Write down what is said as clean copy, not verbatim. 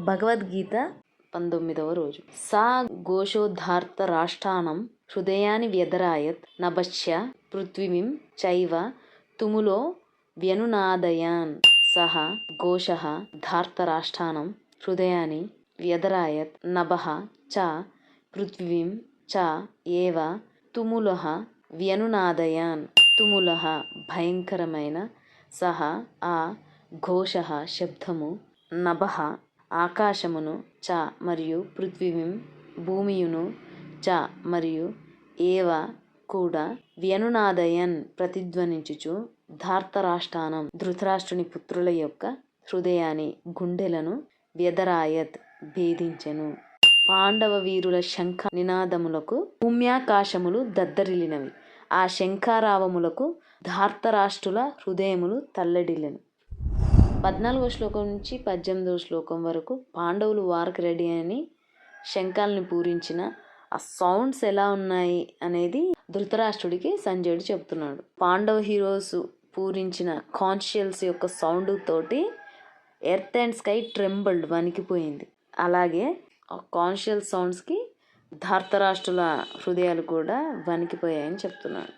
భగవద్గీత 19వ రోజు. సా ఘోషోద్ధార్త రాష్ట్రాణం హృదయాని వ్యధరాయత్ నభశ్య పృథ్వీం చైవ తుములో వ్యనునాదయాన్. సహ ఘోషః ధార్తరాష్ట్రాణం హృదయాని వ్యధరాయత్ నభః చ పృథ్వీం చ ఏవ తుములః వ్యనునాదయాన్. తుములః భయంకరమైన, సహ ఆ ఘోషః శబ్దము, నభః ఆకాశమును, చ మరియు పృథ్వీం భూమియును, చ మరియు ఏవ కూడా వ్యనునాదయన్ ప్రతిధ్వనించుచు ధార్తరాష్ట్రానం ధృతరాష్ట్రుని పుత్రుల యొక్క హృదయాన్ని గుండెలను వ్యధరాయత్ భేదించెను. పాండవ వీరుల శంఖ నినాదములకు భూమ్యాకాశములు దద్దరిల్లినవి. ఆ శంఖారావములకు ధార్తరాష్ట్రుల హృదయములు తల్లడిల్లెను. 14వ శ్లోకం నుంచి 18వ శ్లోకం వరకు పాండవులు వార్కి రెడీ అని శంఖాలని పూరించిన ఆ సౌండ్స్ ఎలా ఉన్నాయి అనేది ధృతరాష్ట్రుడికి సంజయుడు చెప్తున్నాడు. పాండవ హీరోస్ పూరించిన కాన్షియల్స్ యొక్క సౌండ్ తోటి ఎర్త్ అండ్ స్కై ట్రెంబల్డ్, వణికిపోయింది. అలాగే ఆ కాన్షియల్ సౌండ్స్కి ధార్తరాష్ట్రుల హృదయాలు కూడా వణికిపోయాయని చెప్తున్నాడు.